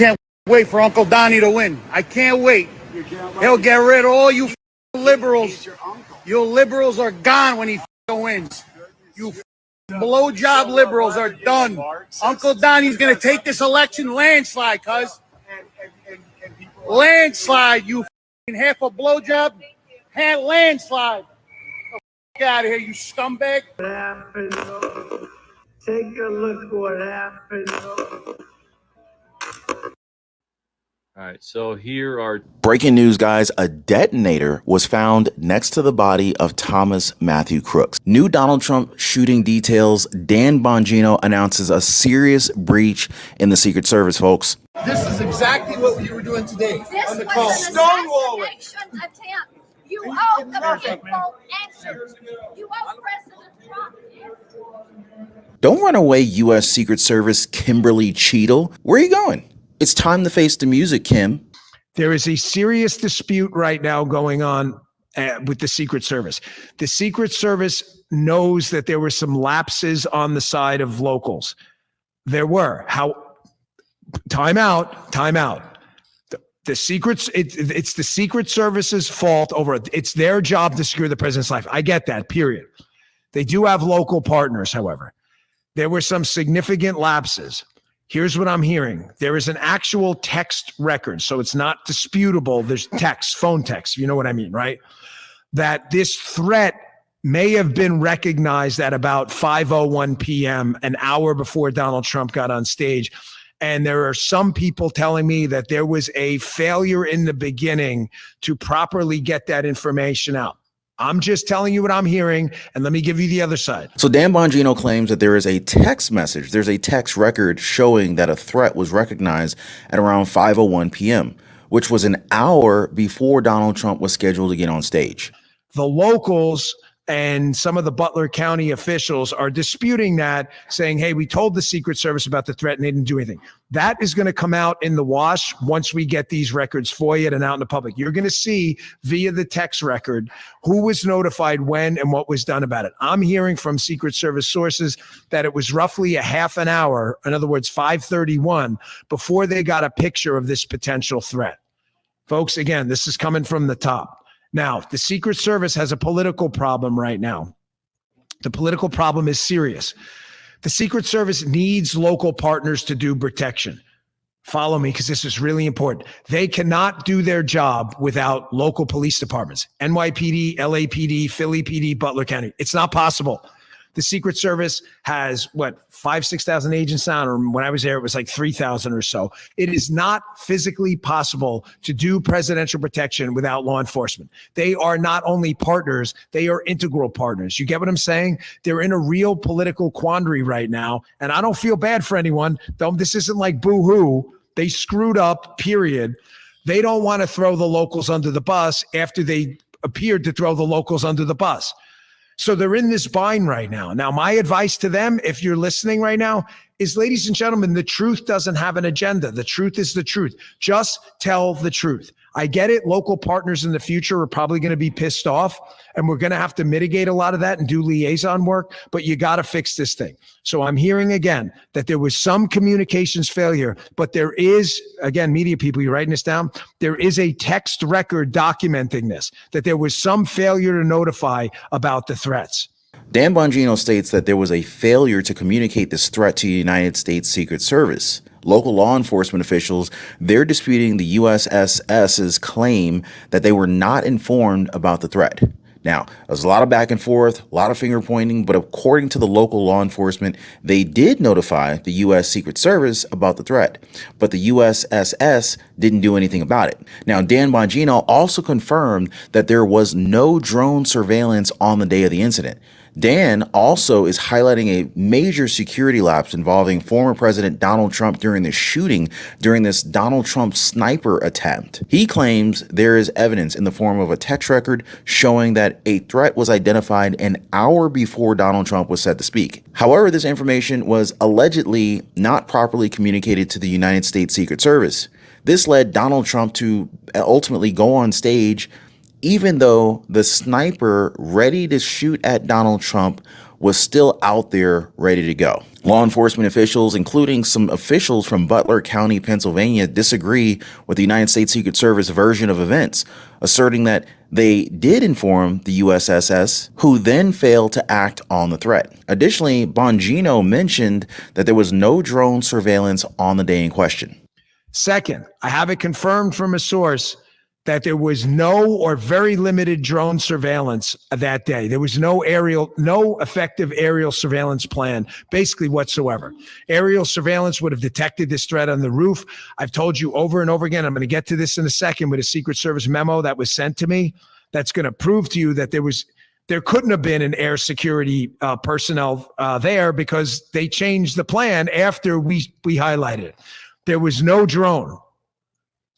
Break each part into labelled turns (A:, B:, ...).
A: Can't wait for Uncle Donnie to win. I can't wait. He'll get rid of all you liberals. You liberals are gone when he wins. You blowjob liberals are done. Uncle Donnie's going to take this election landslide, cuz. Landslide, you half a blowjob, half landslide. Get out of here, you scumbag.
B: What happened? Take a look what happened.
C: All right, so here are
D: breaking news, guys. A detonator was found next to the body of Thomas Matthew Crooks. New Donald Trump shooting details. Dan Bongino announces a serious breach in the Secret Service, folks.
E: This is exactly what we were doing today on the call.
F: Stonewalling. Attempt. You owe the people answers. You owe President Trump answers.
D: Don't run away, U.S. Secret Service Kimberly Cheatle. Where are you going? It's time to face the music, Kim.
G: There is a serious dispute right now going on with the Secret Service. The Secret Service knows that there were some lapses on the side of locals. There were. Time out. The secrets, it's the Secret Service's fault over it. It's their job to secure the president's life. I get that, period. They do have local partners, however. There were some significant lapses. Here's what I'm hearing. There is an actual text record, so it's not disputable. There's text, phone text, you know what I mean, right? That this threat may have been recognized at about 5:01 p.m., an hour before Donald Trump got on stage. And there are some people telling me that there was a failure in the beginning to properly get that information out. I'm just telling you what I'm hearing, and let me give you the other side.
D: So Dan Bongino claims that there is a text message. There's a text record showing that a threat was recognized at around 5:01 p.m., which was an hour before Donald Trump was scheduled to get on stage.
G: The locals and some of the Butler County officials are disputing that, saying, hey, we told the Secret Service about the threat and they didn't do anything. That is going to come out in the wash once we get these records FOIA'd and out in the public. You're going to see via the text record who was notified when and what was done about it. I'm hearing from Secret Service sources that it was roughly a half an hour, in other words, 5:31, before they got a picture of this potential threat. Folks, again, this is coming from the top. Now, the Secret Service has a political problem right now. The political problem is serious. The Secret Service needs local partners to do protection. Follow me, because this is really important. They cannot do their job without local police departments. NYPD, LAPD, Philly PD, Butler County. It's not possible. The Secret Service has, 5,000-6,000 agents now, or when I was there, it was like 3,000 or so. It is not physically possible to do presidential protection without law enforcement. They are not only partners, they are integral partners. You get what I'm saying? They're in a real political quandary right now, and I don't feel bad for anyone. This isn't like boo-hoo. They screwed up, period. They don't want to throw the locals under the bus after they appeared to throw the locals under the bus. So they're in this bind right now. Now, my advice to them, if you're listening right now, is, ladies and gentlemen, the truth doesn't have an agenda. The truth is the truth. Just tell the truth. I get it. Local partners in the future are probably going to be pissed off, and we're going to have to mitigate a lot of that and do liaison work, but you got to fix this thing. So I'm hearing again that there was some communications failure, but there is, again, media people, you're writing this down, there is a text record documenting this, that there was some failure to notify about the threats.
D: Dan Bongino states that there was a failure to communicate this threat to the United States Secret Service. Local law enforcement officials, they're disputing the USSS's claim that they were not informed about the threat. Now, there's a lot of back and forth, a lot of finger pointing, but according to the local law enforcement, they did notify the U.S. Secret Service about the threat, but the USSS didn't do anything about it. Now, Dan Bongino also confirmed that there was no drone surveillance on the day of the incident. Dan also is highlighting a major security lapse involving former President Donald Trump during the shooting during this Donald Trump sniper attempt. He claims there is evidence in the form of a text record showing that a threat was identified an hour before Donald Trump was set to speak. However, this information was allegedly not properly communicated to the United States Secret Service. This led Donald Trump to ultimately go on stage even though the sniper ready to shoot at Donald Trump was still out there ready to go. Law enforcement officials, including some officials from Butler County, Pennsylvania, disagree with the United States Secret Service version of events, asserting that they did inform the USSS, who then failed to act on the threat. Additionally, Bongino mentioned that there was no drone surveillance on the day in question.
G: Second, I have it confirmed from a source that there was no or very limited drone surveillance that day. There was no effective aerial surveillance plan, basically whatsoever. Aerial surveillance would have detected this threat on the roof. I've told you over and over again, I'm going to get to this in a second, with a Secret Service memo that was sent to me that's going to prove to you that there couldn't have been an air security personnel there, because they changed the plan after we highlighted it. There was no drone.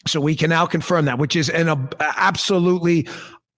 G: So we can now confirm that, which is an absolutely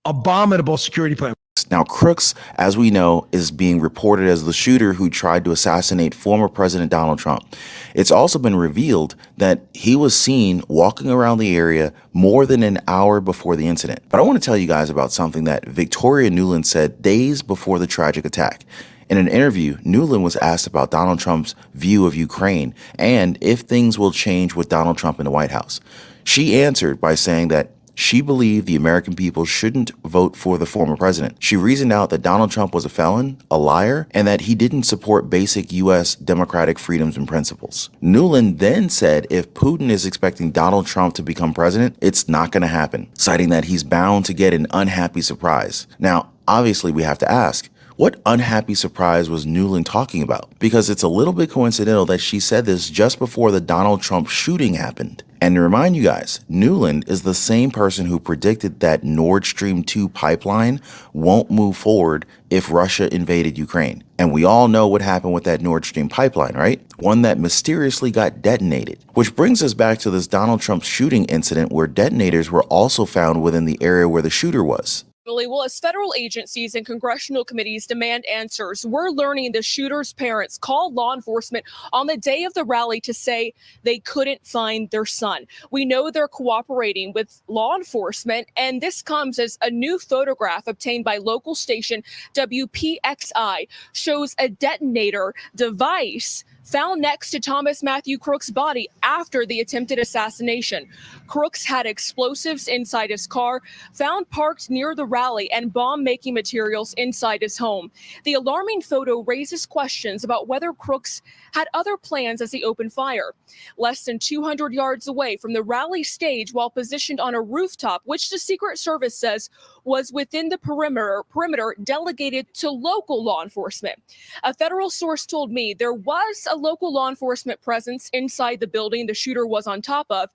G: abominable security plan.
D: Now, Crooks, as we know, is being reported as the shooter who tried to assassinate former President Donald Trump. It's also been revealed that he was seen walking around the area more than an hour before the incident. But I want to tell you guys about something that Victoria Nuland said days before the tragic attack. In an interview, Nuland was asked about Donald Trump's view of Ukraine and if things will change with Donald Trump in the White House. She answered by saying that she believed the American people shouldn't vote for the former president. She reasoned out that Donald Trump was a felon, a liar, and that he didn't support basic U.S. democratic freedoms and principles. Nuland then said if Putin is expecting Donald Trump to become president, it's not going to happen, citing that he's bound to get an unhappy surprise. Now, obviously, we have to ask, what unhappy surprise was Nuland talking about? Because it's a little bit coincidental that she said this just before the Donald Trump shooting happened. And to remind you guys, Nuland is the same person who predicted that Nord Stream 2 pipeline won't move forward if Russia invaded Ukraine. And we all know what happened with that Nord Stream pipeline, right? One that mysteriously got detonated. Which brings us back to this Donald Trump shooting incident where detonators were also found within the area where the shooter was.
H: Well, as federal agencies and congressional committees demand answers, we're learning the shooter's parents called law enforcement on the day of the rally to say they couldn't find their son. We know they're cooperating with law enforcement, and this comes as a new photograph obtained by local station WPXI shows a detonator device found next to Thomas Matthew Crooks' body after the attempted assassination. Crooks had explosives inside his car, found parked near the rally, and bomb-making materials inside his home. The alarming photo raises questions about whether Crooks had other plans as he opened fire. Less than 200 yards away from the rally stage, while positioned on a rooftop, which the Secret Service says was within the perimeter delegated to local law enforcement. A federal source told me there was a local law enforcement presence inside the building the shooter was on top of,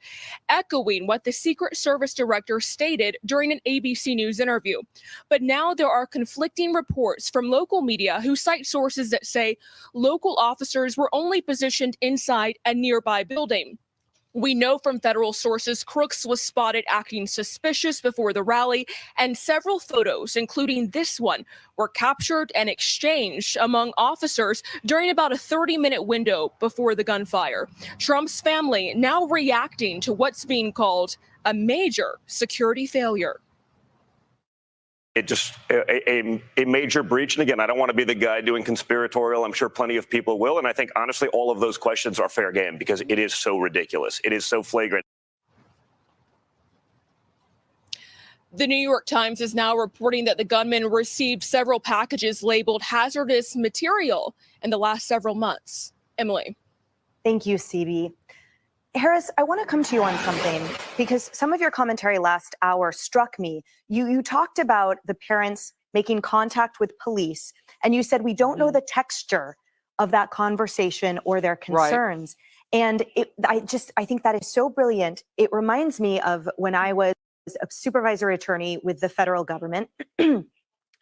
H: echoing what the Secret Service director stated during an ABC News interview. But now there are conflicting reports from local media who cite sources that say local officers were only positioned inside a nearby building. We know from federal sources Crooks was spotted acting suspicious before the rally, and several photos, including this one, were captured and exchanged among officers during about a 30-minute window before the gunfire. Trump's family now reacting to what's being called a major security failure.
I: It just a major breach. And again, I don't want to be the guy doing conspiratorial. I'm sure plenty of people will. And I think, honestly, all of those questions are fair game because it is so ridiculous. It is so flagrant.
H: The New York Times is now reporting that the gunman received several packages labeled hazardous material in the last several months. Emily.
J: Thank you, CB. Harris, I want to come to you on something because some of your commentary last hour struck me. You talked about the parents making contact with police, and you said we don't know the texture of that conversation or their concerns. Right. And I think that is so brilliant. It reminds me of when I was a supervisory attorney with the federal government, and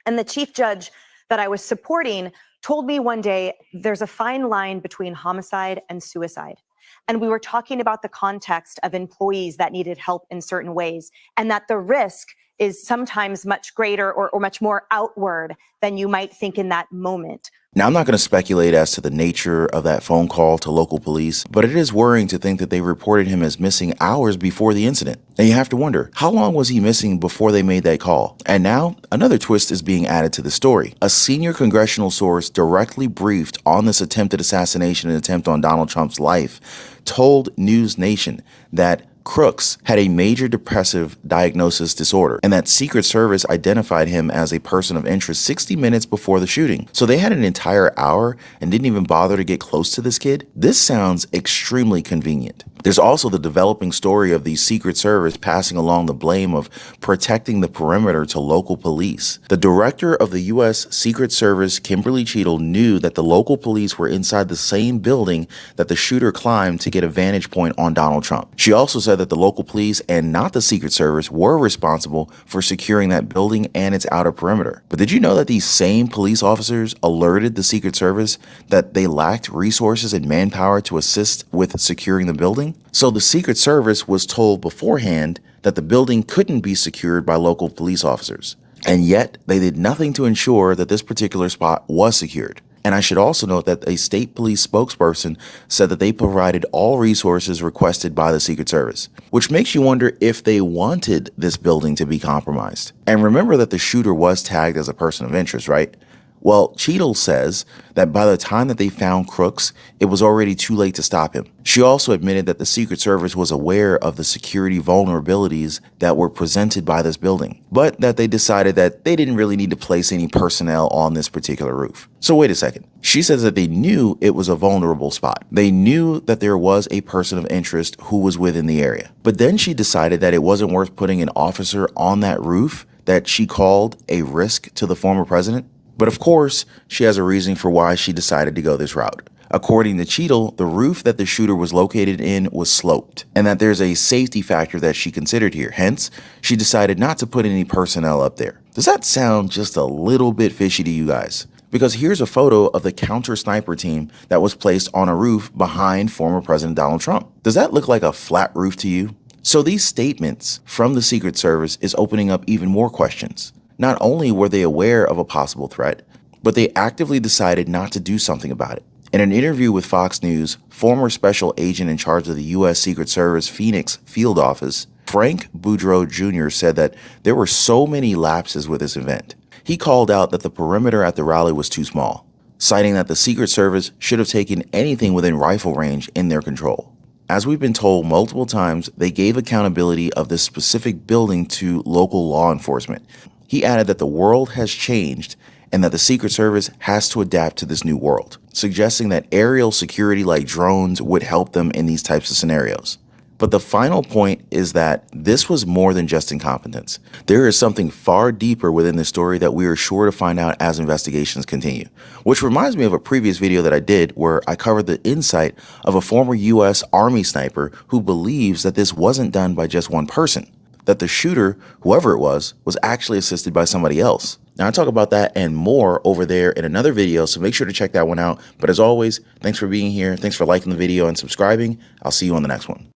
J: the chief judge that I was supporting told me one day there's a fine line between homicide and suicide. And we were talking about the context of employees that needed help in certain ways, and that the risk is sometimes much greater or much more outward than you might think in that moment.
D: Now, I'm not going to speculate as to the nature of that phone call to local police, but it is worrying to think that they reported him as missing hours before the incident. And you have to wonder, how long was he missing before they made that call? And now, another twist is being added to the story. A senior congressional source directly briefed on this attempted assassination and attempt on Donald Trump's life told News Nation that Crooks had a major depressive diagnosis disorder and that Secret Service identified him as a person of interest 60 minutes before the shooting. So they had an entire hour and didn't even bother to get close to this kid. This sounds extremely convenient. There's also the developing story of the Secret Service passing along the blame of protecting the perimeter to local police. The director of the U.S. Secret Service, Kimberly Cheatle, knew that the local police were inside the same building that the shooter climbed to get a vantage point on Donald Trump. She also said that the local police and not the Secret Service were responsible for securing that building and its outer perimeter. But did you know that these same police officers alerted the Secret Service that they lacked resources and manpower to assist with securing the building? So the Secret Service was told beforehand that the building couldn't be secured by local police officers. And yet they did nothing to ensure that this particular spot was secured. And I should also note that a state police spokesperson said that they provided all resources requested by the Secret Service, which makes you wonder if they wanted this building to be compromised. And remember that the shooter was tagged as a person of interest, right? Well, Cheatle says that by the time that they found Crooks, it was already too late to stop him. She also admitted that the Secret Service was aware of the security vulnerabilities that were presented by this building, but that they decided that they didn't really need to place any personnel on this particular roof. So wait a second. She says that they knew it was a vulnerable spot. They knew that there was a person of interest who was within the area. But then she decided that it wasn't worth putting an officer on that roof that she called a risk to the former president. But of course, she has a reason for why she decided to go this route. According to Cheatle, the roof that the shooter was located in was sloped, and that there's a safety factor that she considered here. Hence, she decided not to put any personnel up there. Does that sound just a little bit fishy to you guys? Because here's a photo of the counter sniper team that was placed on a roof behind former President Donald Trump. Does that look like a flat roof to you? So these statements from the Secret Service is opening up even more questions. Not only were they aware of a possible threat, but they actively decided not to do something about it. In an interview with Fox News, former special agent in charge of the U.S. Secret Service Phoenix field office, Frank Boudreaux Jr. said that there were so many lapses with this event. He called out that the perimeter at the rally was too small, citing that the Secret Service should have taken anything within rifle range in their control. As we've been told multiple times, they gave accountability of this specific building to local law enforcement. He added that the world has changed and that the Secret Service has to adapt to this new world, suggesting that aerial security like drones would help them in these types of scenarios. But the final point is that this was more than just incompetence. There is something far deeper within this story that we are sure to find out as investigations continue. Which reminds me of a previous video that I did where I covered the insight of a former U.S. Army sniper who believes that this wasn't done by just one person, that the shooter, whoever it was actually assisted by somebody else. Now, I talk about that and more over there in another video, so make sure to check that one out. But as always, thanks for being here. Thanks for liking the video and subscribing. I'll see you on the next one.